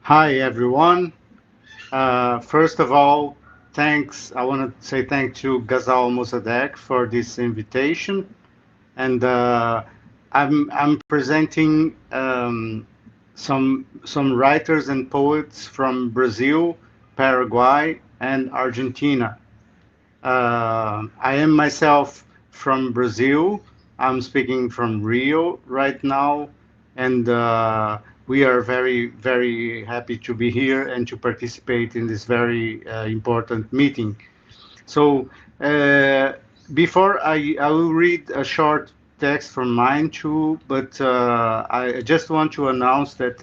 Hi, everyone. First of all, thanks. I want to say thank to Ghazal Mossadegh for this invitation, and I'm presenting some writers and poets from Brazil, Paraguay, and Argentina. I am myself from Brazil. I'm speaking from Rio right now, and we are very happy to be here and to participate in this very important meeting. So, uh, before I will read a short text from mine too, but I just want to announce that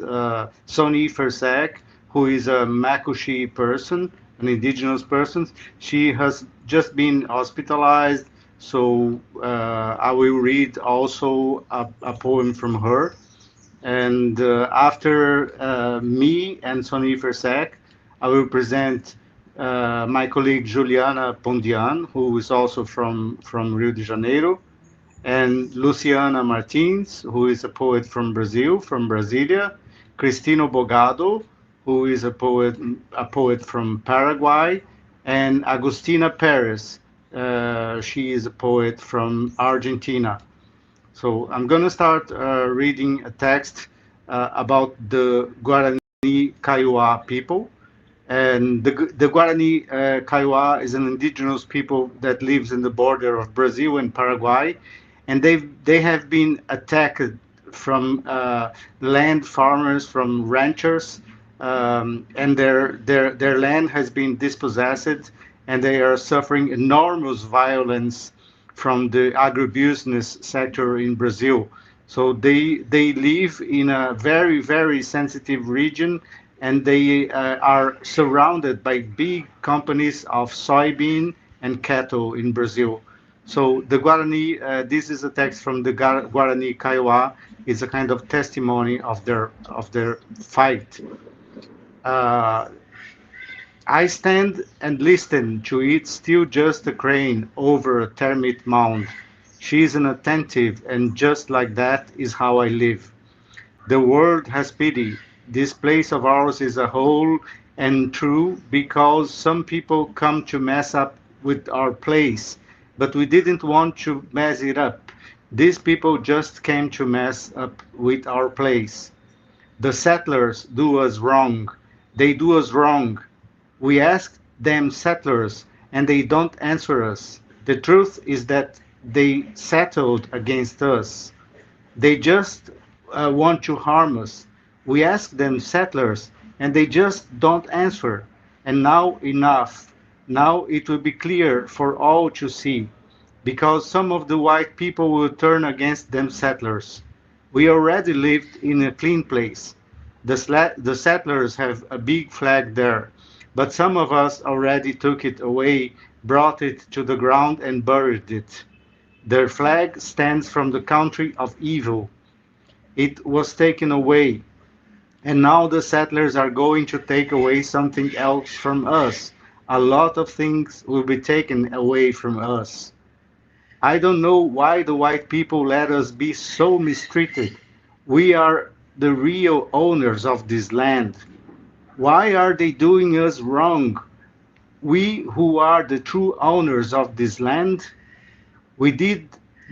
Sony Fersek, who is a Makushi person, an indigenous person, she has just been hospitalized. So I will read also a poem from her. And after me and Sony Fersek, I will present my colleague Juliana Pondian, who is also from Rio de Janeiro, and Luciana Martins, who is a poet from Brazil, from Brasilia, Cristino Bogado, who is a poet from Paraguay, and Agustina Perez. She is a poet from Argentina. So I'm going to start reading a text about the Guarani Kaiowá people. And the Guarani Kaiowá is an indigenous people that lives in the border of Brazil and Paraguay, and they have been attacked from land farmers, from ranchers, and their land has been dispossessed, and they are suffering enormous violence from the agribusiness sector in Brazil. So they live in a very sensitive region, and they are surrounded by big companies of soybean and cattle in Brazil. So the Guarani, this is a text from the Guarani Kaiowá, is a kind of testimony of their fight. Uh, I stand and listen to it, still just a crane over a termite mound. She is inattentive, and just like that is how I live. The world has pity. This place of ours is a whole and true because some people come to mess up with our place, but we didn't want to mess it up. These people just came to mess up with our place. The settlers do us wrong. They do us wrong. We ask them settlers and they don't answer us. The truth is that they settled against us. They just want to harm us. We ask them settlers, and they just don't answer. And now enough. Now it will be clear for all to see, because some of the white people will turn against them settlers. We already lived in a clean place. The settlers have a big flag there, but some of us already took it away, brought it to the ground, and buried it. Their flag stands from the country of evil. It was taken away, and now the settlers are going to take away something else from us. A lot of things will be taken away from us. I don't know why the white people let us be so mistreated. We are the real owners of this land. Why are they doing us wrong? We who are the true owners of this land, we did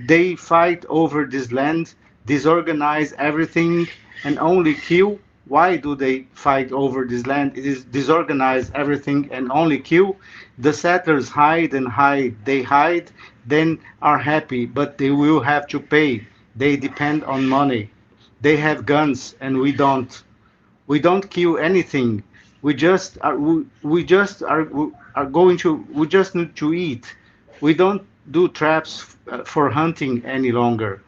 they fight over this land, disorganize everything, and only kill? Why do they fight over this land? It is disorganize everything and only kill. The settlers hide and hide. They hide, then are happy, but they will have to pay. They depend on money. They have guns and we don't. We don't kill anything. We just are going to we just need to eat. We don't do traps for hunting any longer.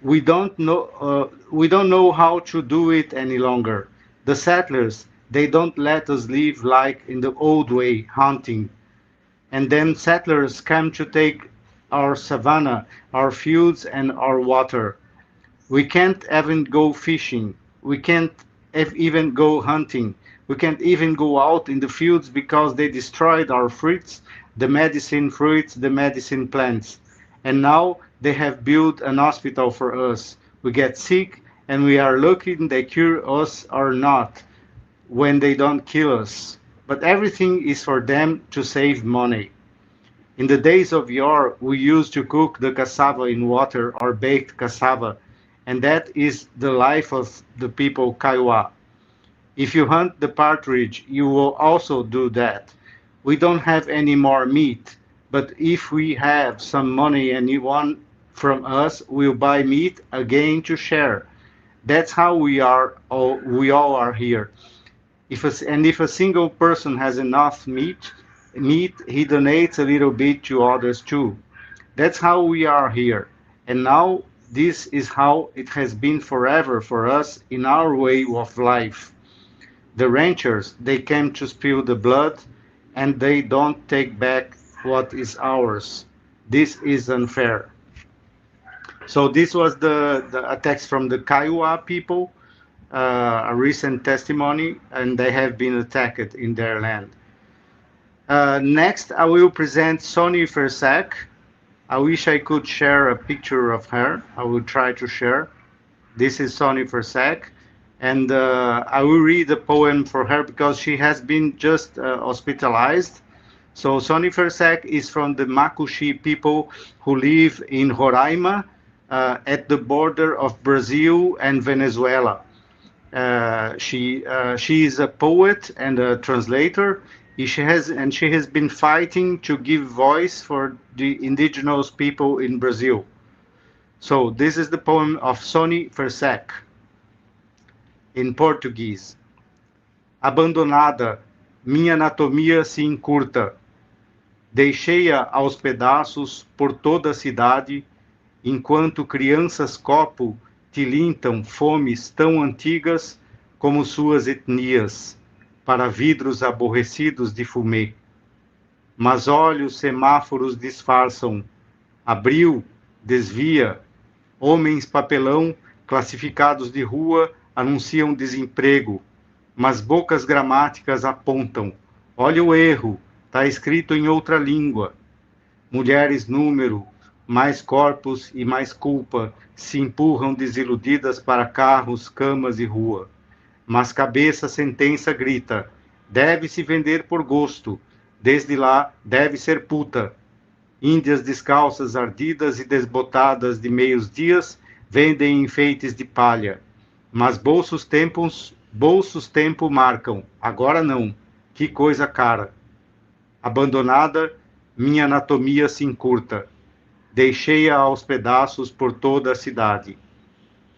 We don't know how to do it any longer. The settlers, they don't let us live like in the old way, hunting. And then settlers come to take our savanna, our fields, and our water. We can't even go fishing. We can't even go hunting. We can't even go out in the fields because they destroyed our fruits, the medicine plants. And now They have built an hospital for us. We get sick and we are lucky they cure us or not when they don't kill us. But everything is for them to save money. In the days of yore, we used to cook the cassava in water or baked cassava, and that is the life of the people Kaiwa. If you hunt the partridge, you will also do that. We don't have any more meat, but if we have some money and you want from us, we'll buy meat again to share. That's how we all are here. If a single person has enough meat, he donates a little bit to others too. That's how we are here. And now this is how it has been forever for us in our way of life. The ranchers, they came to spill the blood and they don't take back what is ours. This is unfair. So this was a text from the Kiowa people, a recent testimony, and they have been attacked in their land. Next, I will present Sonny Versac. I wish I could share a picture of her. I will try to share. This is Sonny Versac, and I will read a poem for her because she has been just hospitalized. So Sonny Versac is from the Macuxi people who live in Roraima, at the border of Brazil and Venezuela. She is a poet and a translator. She has been fighting to give voice for the indigenous people in Brazil. So this is the poem of Sony Versac in Portuguese. Abandonada, minha anatomia se encurta. Deixei-a aos pedaços por toda a cidade, enquanto crianças copo tilintam fomes tão antigas como suas etnias, para vidros aborrecidos de fumê. Mas olhos semáforos disfarçam, abril, desvia, homens papelão classificados de rua anunciam desemprego, mas bocas gramáticas apontam, olha o erro, está escrito em outra língua. Mulheres número, mais corpos e mais culpa se empurram desiludidas para carros, camas e rua. Mas cabeça sentença grita, deve-se vender por gosto, desde lá deve ser puta. Índias descalças, ardidas e desbotadas de meios dias vendem enfeites de palha. Mas bolsos tempo marcam, agora não, que coisa cara. Abandonada, minha anatomia se encurta. Deixei-a aos pedaços por toda a cidade.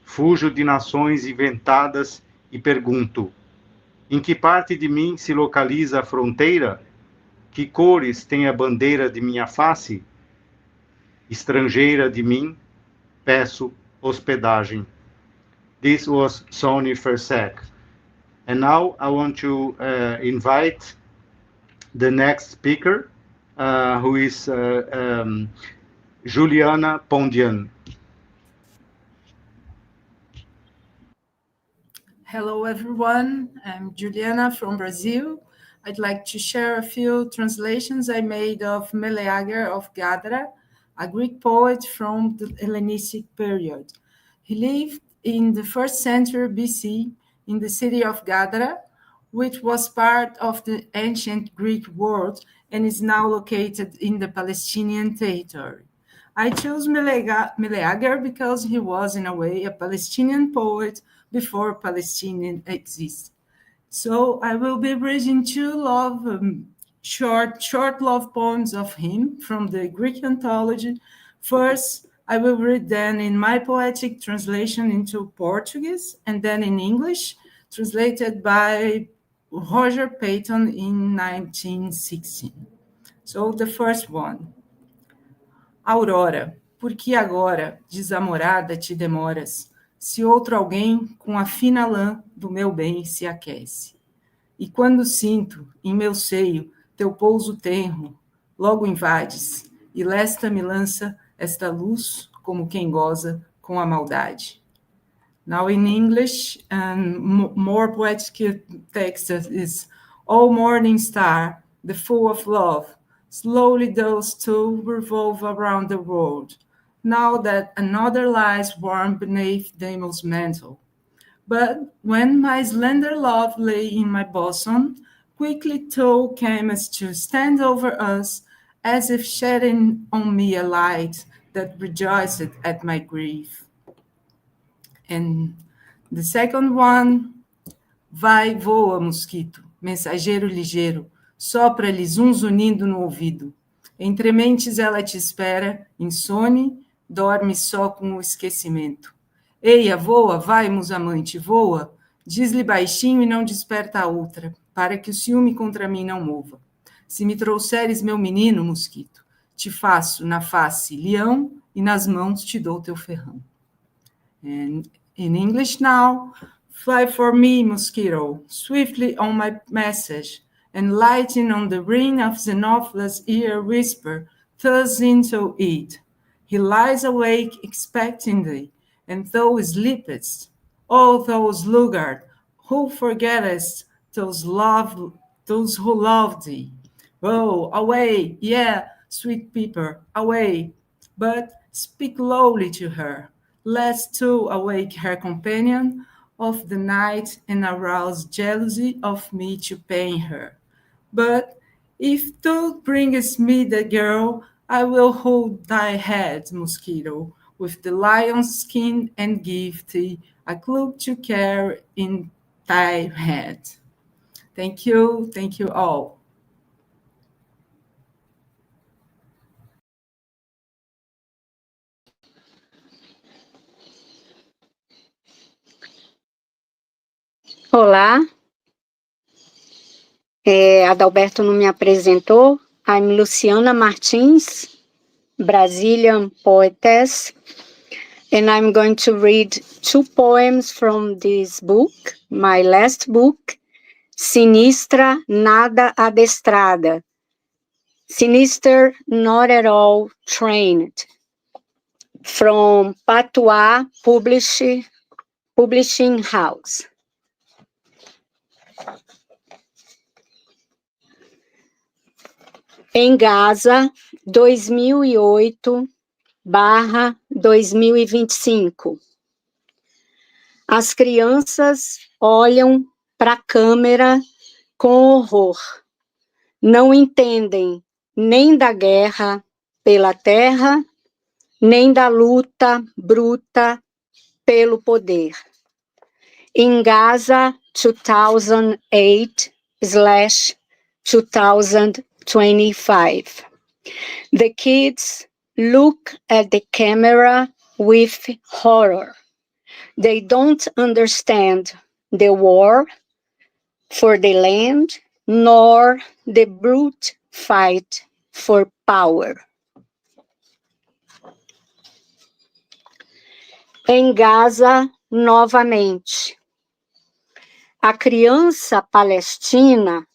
Fujo de nações inventadas e pergunto: em que parte de mim se localiza a fronteira? Que cores tem a bandeira de minha face? Estrangeira de mim, peço hospedagem. This was Sony Versac. And now I want to invite the next speaker, who is Juliana Pondian. Hello, everyone. I'm Juliana from Brazil. I'd like to share a few translations I made of Meleager of Gadara, a Greek poet from the Hellenistic period. He lived in the 1st century BC in the city of Gadara, which was part of the ancient Greek world and is now located in the Palestinian territory. I chose Meleager because he was, in a way, a Palestinian poet before Palestinian existed. So I will be reading two short love poems of him from the Greek anthology. First, I will read them in my poetic translation into Portuguese, and then in English, translated by Roger Payton in 1916. So the first one. Aurora, por que agora, desamorada, te demoras, se outro alguém com a fina lã do meu bem se aquece? E quando sinto em meu seio teu pouso tenro, logo invades, e lesta me lança esta luz como quem goza com a maldade. Now in English, and more poetic text is, O morning star, the fool of love, slowly those two revolve around the world. now that another lies warm beneath Deimos' mantle. But when my slender love lay in my bosom, quickly thou camest to stand over us, as if shedding on me a light that rejoiced at my grief. And the second one, vai, voa, mosquito, mensageiro ligeiro, sopra-lhes um zunindo no ouvido. Entre mentes ela te espera, insone, dorme só com o esquecimento. Eia, voa, vai, musamante, voa, diz-lhe baixinho e não desperta a outra, para que o ciúme contra mim não mova. Se me trouxeres meu menino, mosquito, te faço na face leão e nas mãos te dou teu ferrão. And in English now, fly for me, mosquito, swiftly on my message, and lighting on the ring of Xenophilus' ear whisper, thus into it. He lies awake expecting thee, and thou sleepest. O thou sluggard, who forgettest those who love thee. Oh, away, yeah, sweet peeper, away, but speak lowly to her, lest to awake her companion of the night and arouse jealousy of me to pain her. But if thou bringest me the girl, I will hold thy head, mosquito, with the lion's skin, and give thee a club to carry in thy head. Thank you all. Olá, Adalberto não me apresentou. I'm Luciana Martins, Brazilian poetess, and I'm going to read two poems from this book, my last book, Sinistra Nada Adestrada. Sinister, not at all trained, from Patois Publishing House. Em Gaza, 2008/2025. As crianças olham para a câmera com horror. Não entendem nem da guerra pela terra, nem da luta bruta pelo poder. Em Gaza, 2008/2025. The kids look at the camera with horror. They don't understand the war for the land, nor the brute fight for power. Em Gaza, novamente. A criança palestina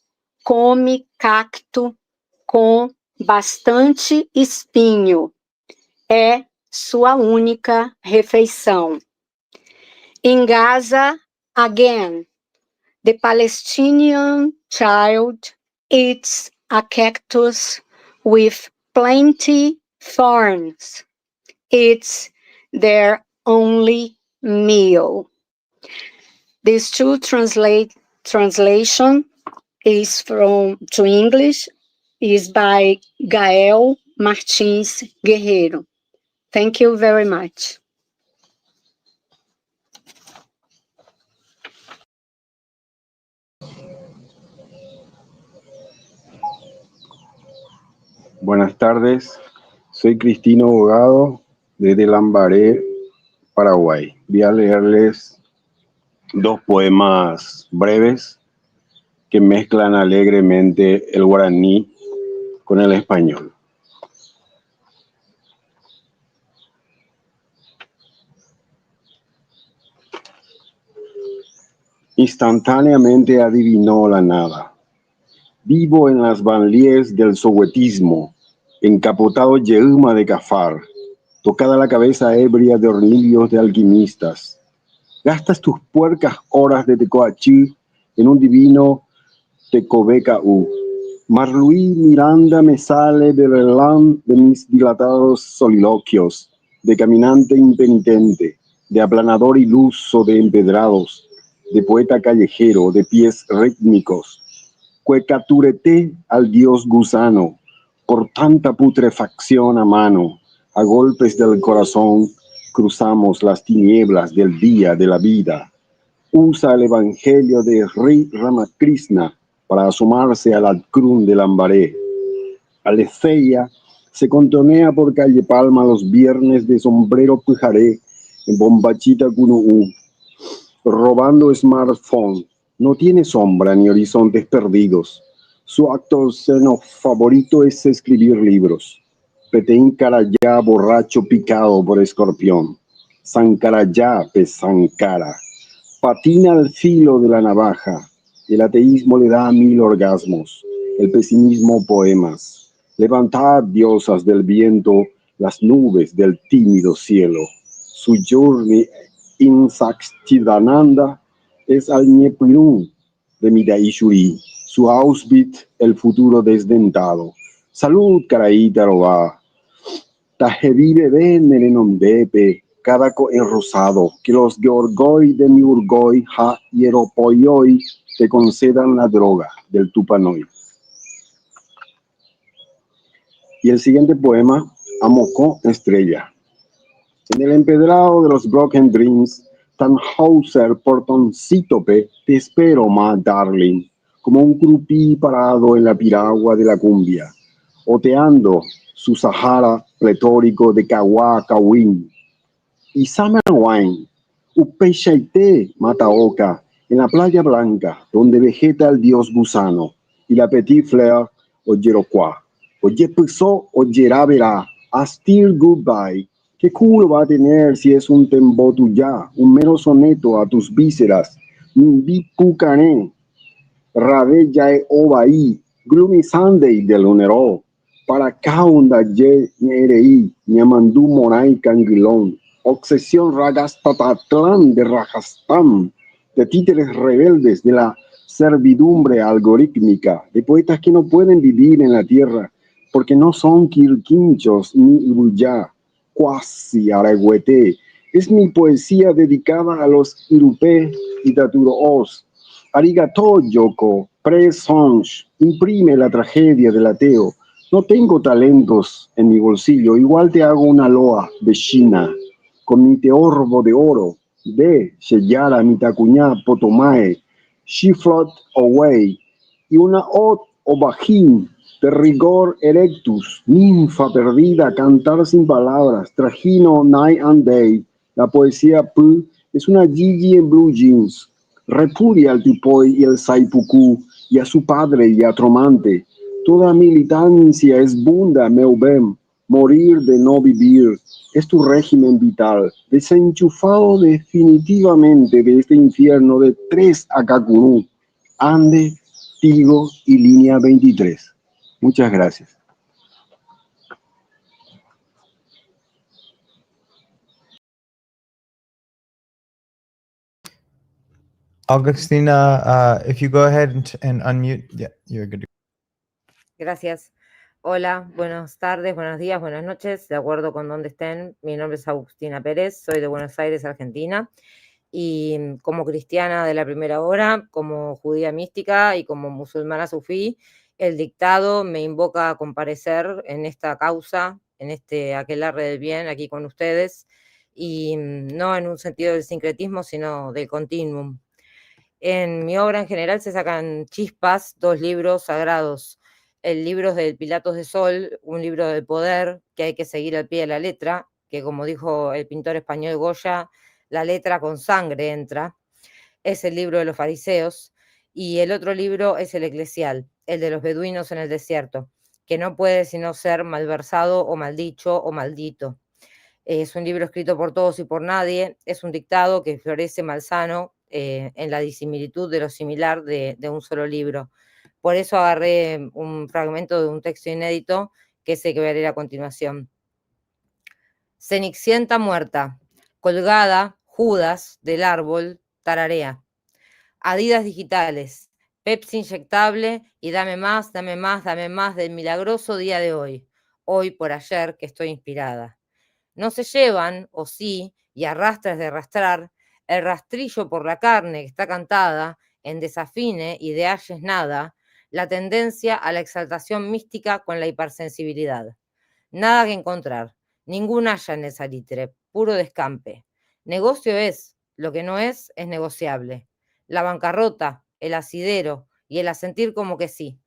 come cacto com bastante espinho. É sua única refeição. In Gaza, again, the Palestinian child eats a cactus with plenty thorns. It's their only meal. These two translation is to English is by Gael Martins Guerreiro. Thank you very much. Buenas tardes, soy Cristino Bogado desde Lambaré, Paraguay. Voy a leerles dos poemas breves que mezclan alegremente el guaraní con el español. Instantáneamente adivinó la nada. Vivo en las banlieues del sowetismo, encapotado yeuma de cafar, tocada la cabeza ebria de hornillos de alquimistas. Gastas tus puercas horas de tecoachí en un divino tecobecaú. Marluí Miranda me sale del relán de mis dilatados soliloquios. de caminante impenitente, de aplanador iluso de empedrados, de poeta callejero, de pies rítmicos, cuecaturete al dios gusano, por tanta putrefacción a mano, a golpes del corazón, cruzamos las tinieblas del día de la vida. Usa el evangelio de Sri Ramakrishna para asomarse a la cruz del Lambaré. Aletheia se contonea por calle Palma los viernes de sombrero pujaré en Bombachita Cunú, robando smartphone. No tiene sombra ni horizontes perdidos. Su acto seno favorito es escribir libros. Petén Carayá, borracho picado por escorpión. Sankarayá, Pesankara. Patina al filo de la navaja. El ateísmo le da 1000 orgasmos. El pesimismo poemas. Levantad, diosas del viento, las nubes del tímido cielo. Su journey in Sakchidananda es al Ñepirún de Midaishuri. Su Auschwitz, el futuro desdentado. Salud, Caraíta Robá. Tajevive ven Melenombepe, Cadaco enrosado, que los Georgoi de Miurgoi, Ha Hieropoyoi, te concedan la droga del Tupanoi. Y el siguiente poema, Amocó Estrella. En el empedrado de los Broken Dreams, Tannhauser portoncítope, te espero, ma darling, como un crupí parado en la piragua de la cumbia, oteando su Sahara pletórico de Kawá Kawin. Y Summer Wine, Upeichaite Mataoka, en la playa blanca, donde vegeta el dios gusano, y la Petit Fleur Oyeroquá. Oye Puso Oyerabera, a still goodbye. ¿Qué culo va a tener si es un tembotu ya, un mero soneto a tus vísceras? Bipucané, Rabe Yae Obaí, Gloomy Sunday del Lunero, para Kaunda Ye Nerei, Niamandú Moray Canguilón, Obsesión Ragastatatlan de Rajastán, de títeres rebeldes de la servidumbre algorítmica, de poetas que no pueden vivir en la tierra, porque no son quirquinchos ni iruyá, cuasi aragüete. Es mi poesía dedicada a los irupé y taturoos. Arigato, Yoko, pre-songe, imprime la tragedia del ateo. No tengo talentos en mi bolsillo, igual te hago una loa de China, con mi teorbo de oro, de Sheyara Mitacuñá Potomae, She Float Away, y una ot o bajín de rigor erectus, ninfa perdida, cantar sin palabras, trajino night and day. La poesía Pu es una Gigi en blue jeans. Repudia al Tipoy y el Saipucú, y a su padre y a Tromante. Toda militancia es bunda, meubem, morir de no vivir. Es tu régimen vital, desenchufado definitivamente de este infierno de 3 a Cacunú, Ande, Tigo y Línea 23. Muchas gracias. Augustina, if you go ahead and unmute, yeah, you're good. Gracias. Hola, buenas tardes, buenos días, buenas noches, de acuerdo con dónde estén. Mi nombre es Agustina Pérez, soy de Buenos Aires, Argentina, y como cristiana de la primera hora, como judía mística y como musulmana sufí, el dictado me invoca a comparecer en esta causa, en este aquelarre del bien aquí con ustedes, y no en un sentido del sincretismo, sino del continuum. En mi obra en general se sacan chispas, 2 libros sagrados. El libro del Pilatos de Sol, un libro del poder que hay que seguir al pie de la letra, que como dijo el pintor español Goya, la letra con sangre entra. Es el libro de los fariseos. Y el otro libro es el eclesial, el de los beduinos en el desierto, que no puede sino ser malversado o maldicho o maldito. Es un libro escrito por todos y por nadie, es un dictado que florece malsano en la disimilitud de lo similar de un solo libro. Por eso agarré un fragmento de un texto inédito que sé que veré a continuación. Cenicienta muerta, colgada, Judas, del árbol, tararea. Adidas digitales, Pepsi inyectable y dame más, dame más, dame más del milagroso día de hoy. Hoy por ayer que estoy inspirada. No se llevan, o sí, y arrastras de arrastrar, el rastrillo por la carne que está cantada, en desafine y de halles nada, la tendencia a la exaltación mística con la hipersensibilidad. Nada que encontrar, ningún haya en el salitre, puro descampe. Negocio es, lo que no es negociable. La bancarrota, el asidero y el asentir como que sí.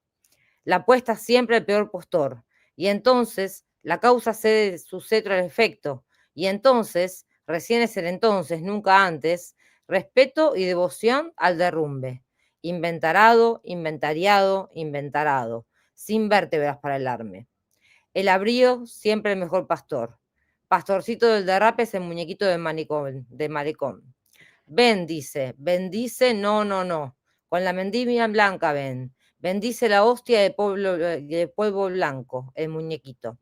La apuesta siempre al peor postor, y entonces la causa cede su cetro al efecto, y entonces, recién es el entonces, nunca antes, respeto y devoción al derrumbe. Inventarado, inventariado, inventarado, sin vértebras para el arme. El abrío siempre el mejor pastor. Pastorcito del derrape es el muñequito de malecón. Ven, dice, bendice, no, no, no. Con la mendimia blanca ven. Bendice la hostia de polvo blanco, el muñequito.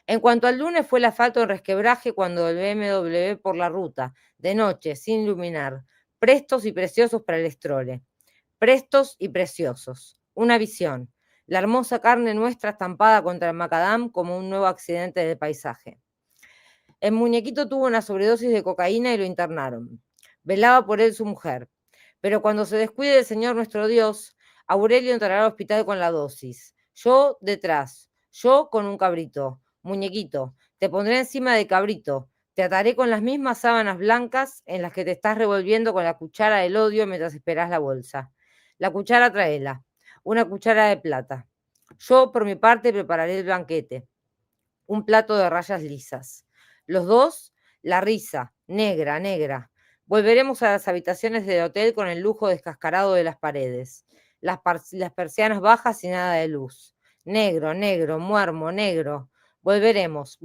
En cuanto al lunes fue el asfalto en resquebraje cuando el BMW por la ruta, de noche, sin iluminar, prestos y preciosos para el estrole. Prestos y preciosos. Una visión. La hermosa carne nuestra estampada contra el macadam como un nuevo accidente del paisaje. El muñequito tuvo una sobredosis de cocaína y lo internaron. Velaba por él su mujer. Pero cuando se descuide el Señor nuestro Dios, Aurelio entrará al hospital con la dosis. Yo detrás, yo con un cabrito. Muñequito, te pondré encima del cabrito. Te ataré con las mismas sábanas blancas en las que te estás revolviendo con la cuchara del odio mientras esperás la bolsa. La cuchara tráela. Una cuchara de plata. Yo, por mi parte, prepararé el banquete. Un plato de rayas lisas. Los dos, la risa, negra, negra. Volveremos a las habitaciones del hotel con el lujo descascarado de las paredes. Las persianas bajas y nada de luz. Negro, negro, muermo, negro. Volveremos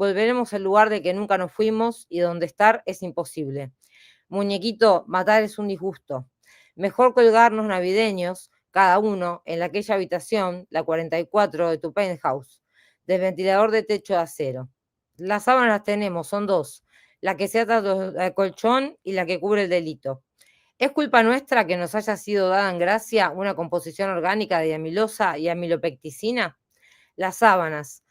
al lugar de que nunca nos fuimos y donde estar es imposible. Muñequito, matar es un disgusto. Mejor colgarnos navideños, cada uno, en aquella habitación, la 44 de tu penthouse, del ventilador de techo de acero. Las sábanas las tenemos, son dos, la que se ata al colchón y la que cubre el delito. ¿Es culpa nuestra que nos haya sido dada en gracia una composición orgánica de amilosa y amilopecticina? Las sábanas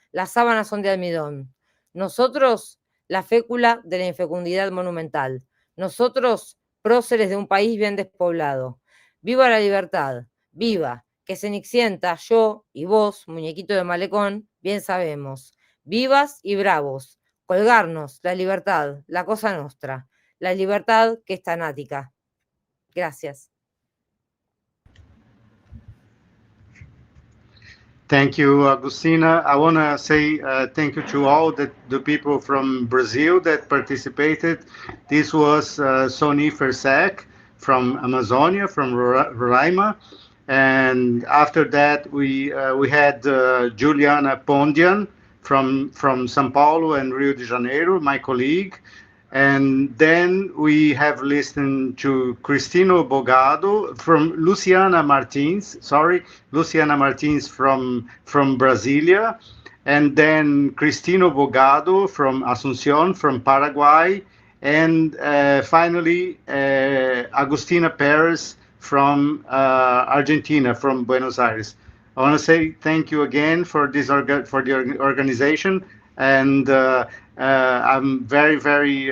son de almidón. Nosotros, la fécula de la infecundidad monumental. Nosotros, próceres de un país bien despoblado. ¡Viva la libertad! ¡Viva! Que cenicienta, yo y vos, muñequito de malecón, bien sabemos. Vivas y bravos. Colgarnos, la libertad, la cosa nostra. La libertad que es tanática. Gracias. Thank you, Agustina. I want to say thank you to all the people from Brazil that participated. This was Sony Fersek from Amazonia, from Roraima. And after that, we had Juliana Pondian from São Paulo and Rio de Janeiro, my colleague. And then we have listened to Cristino Bogado from Luciana Martins, from Brasilia, and then Cristino Bogado from Asunción, from Paraguay, and finally Agustina Perez from Argentina, from Buenos Aires. I want to say thank you again for this for the organization, and I'm very, very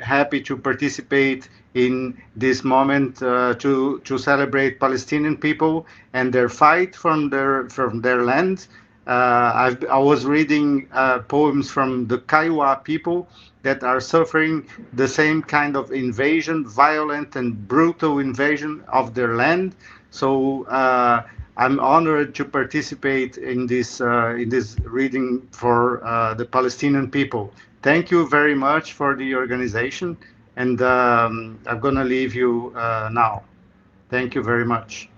happy to participate in this moment to celebrate Palestinian people and their fight from their land. I was reading poems from the Kaiwa people that are suffering the same kind of invasion, violent and brutal invasion of their land. So I'm honored to participate in this reading for the Palestinian people. Thank you very much for the organization, and I'm going to leave you now. Thank you very much.